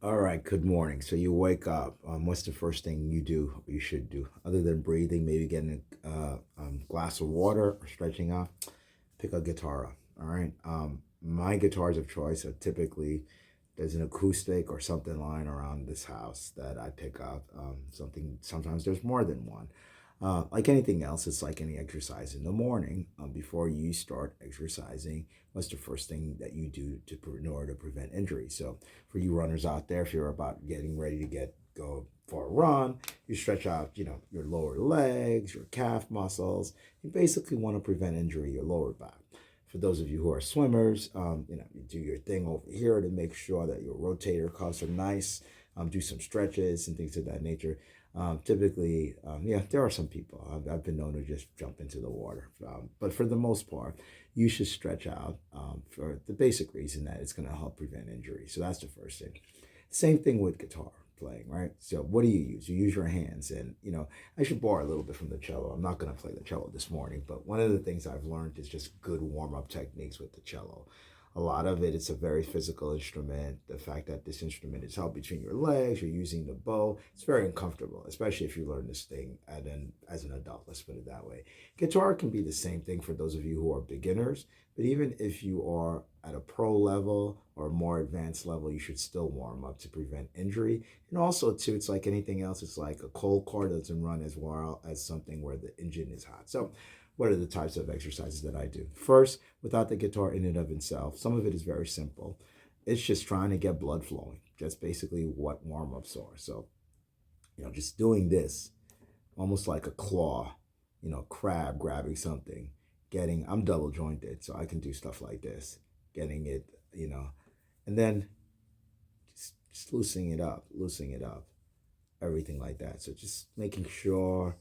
All right, good morning. So you wake up. What's the first thing you do, or you should do, other than breathing? Maybe getting a glass of water or stretching out. Pick a guitar up. All right. My guitars of choice are typically there's an acoustic or something lying around this house that I pick up. Something sometimes there's more than one. Like anything else, it's like any exercise in the morning. Before you start exercising, what's the first thing that you do in order to prevent injury? So, for you runners out there, if you're about getting ready to go for a run, you stretch out, your lower legs, your calf muscles. You basically want to prevent injury, your lower back. For those of you who are swimmers, you do your thing over here to make sure that your rotator cuffs are nice. Do some stretches and things of that nature. Typically, there are some people I've been known to just jump into the water, but for the most part, you should stretch out for the basic reason that it's going to help prevent injury. So that's the first thing. Same thing with guitar playing, right? So what do you use? You use your hands, and I should borrow a little bit from the cello. I'm not going to play the cello this morning, but one of the things I've learned is just good warm up techniques with the cello. A lot of it, it's a very physical instrument. The fact that this instrument is held between your legs, you're using the bow, it's very uncomfortable, especially if you learn this thing as an adult, let's put it that way. Guitar can be the same thing for those of you who are beginners, but even if you are at a pro level or a more advanced level, you should still warm up to prevent injury. And also, too, it's like anything else, it's like a cold car doesn't run as well as something where the engine is hot. So, what are the types of exercises that I do? First, without the guitar in and of itself, some of it is very simple. It's just trying to get blood flowing. That's basically what warm ups are. So, just doing this, almost like a claw, crab grabbing something, I'm double jointed, so I can do stuff like this, getting it, and then just loosening it up, everything like that. So just making sure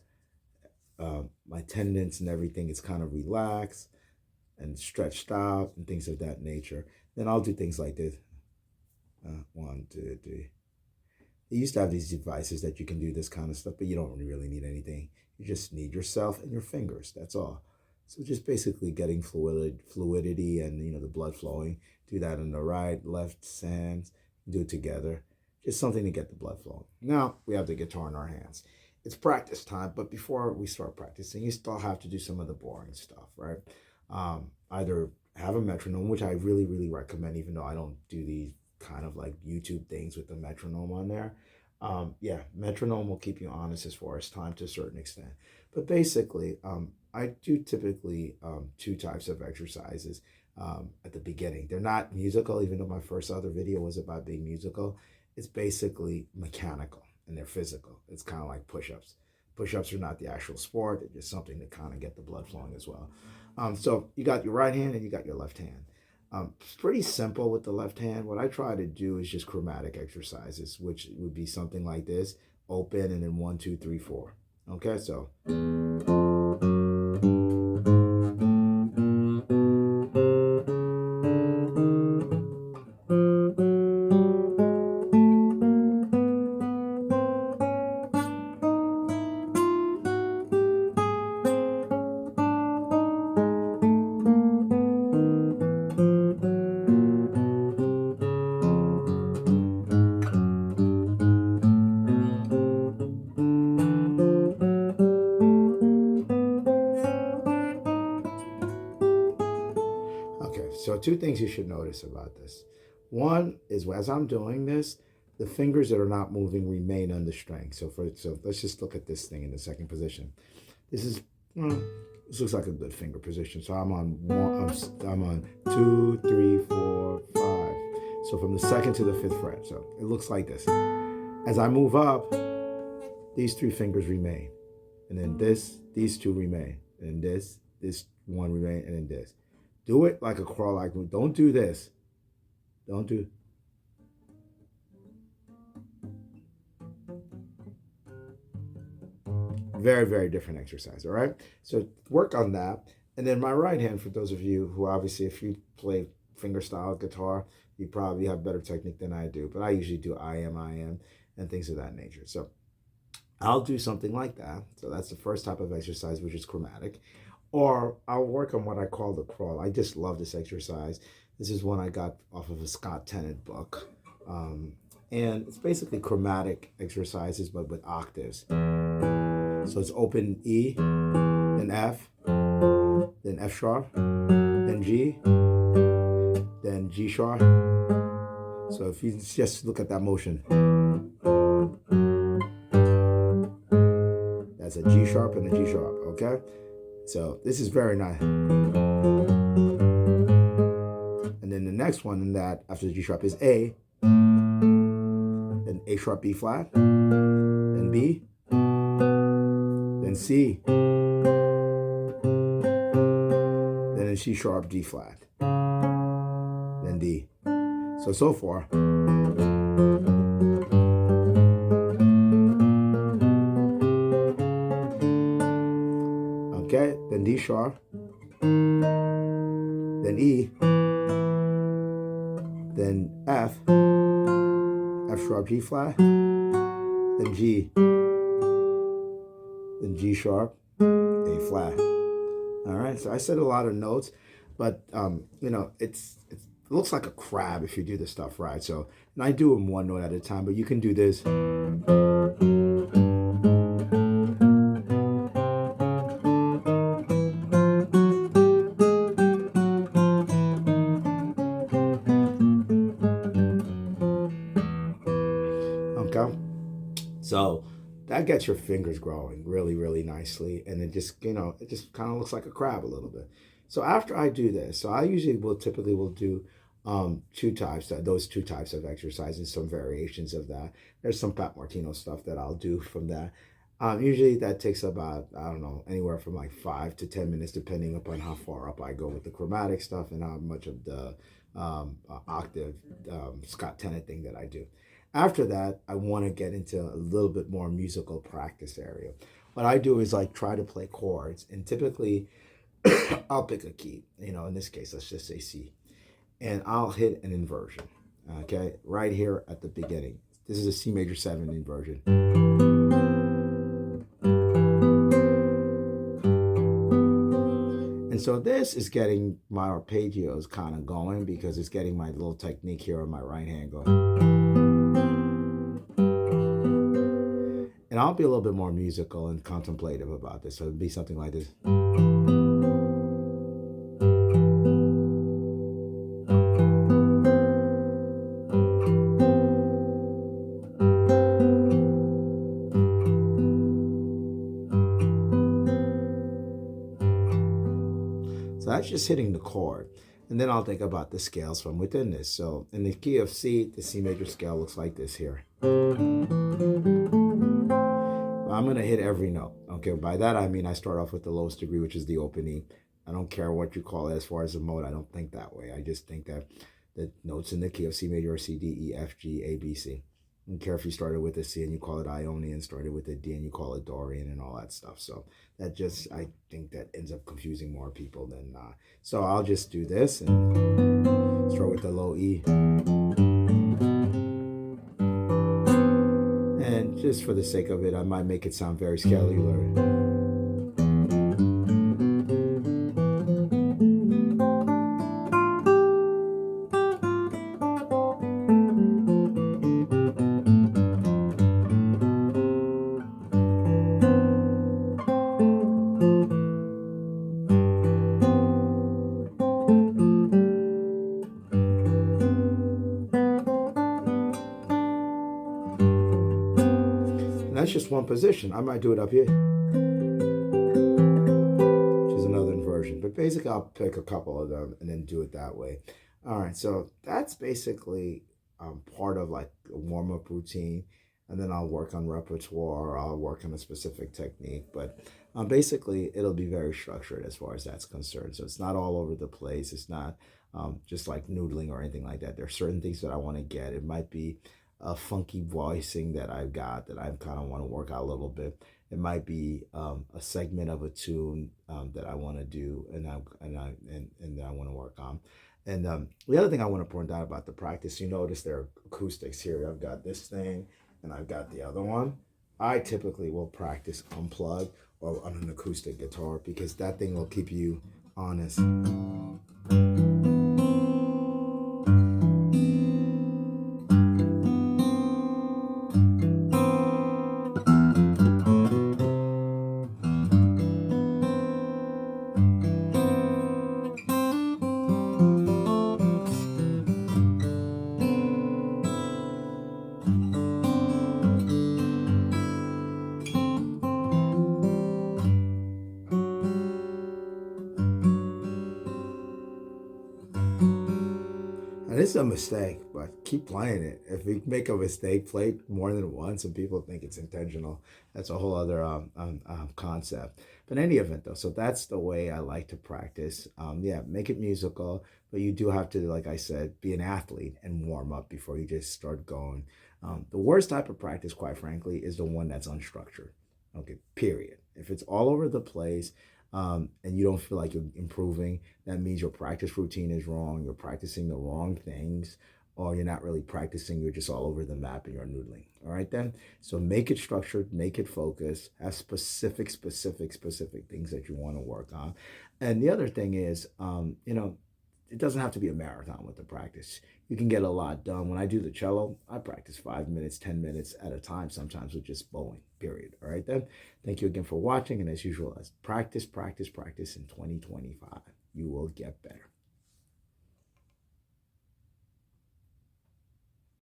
my tendons and everything is kind of relaxed and stretched out and things of that nature. Then I'll do things like this. One, two, three. They used to have these devices that you can do this kind of stuff, but you don't really need anything. You just need yourself and your fingers. That's all. So just basically getting fluidity and the blood flowing. Do that on the right, left hands. Do it together. Just something to get the blood flowing. Now we have the guitar in our hands. It's practice time, but before we start practicing, you still have to do some of the boring stuff, right? Either have a metronome, which I really, really recommend, even though I don't do these kind of like YouTube things with the metronome on there. Yeah, metronome will keep you honest as far as time to a certain extent. But basically, I do typically two types of exercises at the beginning. They're not musical, even though my first other video was about being musical. It's basically mechanical and they're physical. It's kind of like push-ups. Push-ups are not the actual sport. They're just something to kind of get the blood flowing as well. So you got your right hand and you got your left hand. It's pretty simple with the left hand. What I try to do is just chromatic exercises, which would be something like this: open and then one, two, three, four. Okay, so. Okay, so two things you should notice about this. One is as I'm doing this, the fingers that are not moving remain on the string. So let's just look at this thing in the second position. This is well, this looks like a good finger position. So I'm on one. I'm on two, three, four, five. So from the second to the fifth fret. So it looks like this. As I move up, these three fingers remain, and then these two remain, and then this one remain, and then this. Do it like a crawl, like don't do this. Don't do. Very, very different exercise. All right. So work on that. And then my right hand, for those of you who obviously, if you play fingerstyle guitar, you probably have better technique than I do. But I usually do I am, and things of that nature. So I'll do something like that. So that's the first type of exercise, which is chromatic. Or I'll work on what I call the crawl. I just love this exercise. This is one I got off of a Scott Tennant book. And it's basically chromatic exercises, but with octaves. So it's open E, then F, then F sharp, then G, then G sharp. So if you just look at that motion, that's a G sharp and a G sharp, okay? So this is very nice. And then the next one in that after the G sharp is A, then A sharp B flat, then B, then C, then in C sharp D flat, then D. So far. Okay, then D sharp, then E, then F, F sharp G flat, then G, then G sharp, A flat. All right, so I said a lot of notes, but you know, it looks like a crab if you do this stuff right. So, and I do them one note at a time, but you can do this. Okay, so that gets your fingers growing really, really nicely, and it just, you know, it just kind of looks like a crab a little bit. So after I do this, so I usually typically will do those two types of exercises, some variations of that. There's some Pat Martino stuff that I'll do from that. Usually that takes about, I don't know, anywhere from like 5 to 10 minutes, depending upon how far up I go with the chromatic stuff and how much of the octave Scott Tennant thing that I do. After that, I want to get into a little bit more musical practice area. What I do is like try to play chords, and typically I'll pick a key. You know, in this case, let's just say C, and I'll hit an inversion. Okay, right here at the beginning. This is a C major 7 inversion. And so this is getting my arpeggios kind of going because it's getting my little technique here on my right hand going. And I'll be a little bit more musical and contemplative about this. So it'll be something like this. So that's just hitting the chord. And then I'll think about the scales from within this. So in the key of C, the C major scale looks like this here. I'm going to hit every note. Okay, by that I mean I start off with the lowest degree, which is the open E. I don't care what you call it as far as the mode. I don't think that way. I just think that the notes in the key of C major are C, D, E, F, G, A, B, C. I don't care if you started with a C and you call it Ionian, started with a D and you call it Dorian and all that stuff. So that just, I think that ends up confusing more people than not. So I'll just do this and start with the low E. And just for the sake of it, I might make it sound very scalar. That's just one position. I might do it up here, which is another inversion. But basically, I'll pick a couple of them and then do it that way. All right, so that's basically part of like a warm-up routine. And then I'll work on repertoire, I'll work on a specific technique. But basically, it'll be very structured as far as that's concerned. So it's not all over the place. It's not just like noodling or anything like that. There are certain things that I want to get. It might be a funky voicing that I've got that I kind of want to work out a little bit. It might be a segment of a tune that I want to do and that I want to work on. And the other thing I want to point out about the practice, you notice there are acoustics here. I've got this thing and I've got the other one. I typically will practice unplugged or on an acoustic guitar because that thing will keep you honest. is a mistake, but keep playing it. If you make a mistake, play it more than once, and people think it's intentional. That's a whole other concept. But in any event, though, so that's the way I like to practice. Yeah, make it musical, but you do have to, like I said, be an athlete and warm up before you just start going. The worst type of practice, quite frankly, is the one that's unstructured. Okay, period. If it's all over the place, and you don't feel like you're improving, that means your practice routine is wrong. You're practicing the wrong things, or you're not really practicing. You're just all over the map and you're noodling. All right, then. So make it structured, make it focused, have specific things that you want to work on. And the other thing is, it doesn't have to be a marathon with the practice. You can get a lot done. When I do the cello, I practice 5 minutes, 10 minutes at a time, sometimes with just bowing, period. All right, then. Thank you again for watching. And as usual, let's practice in 2025. You will get better.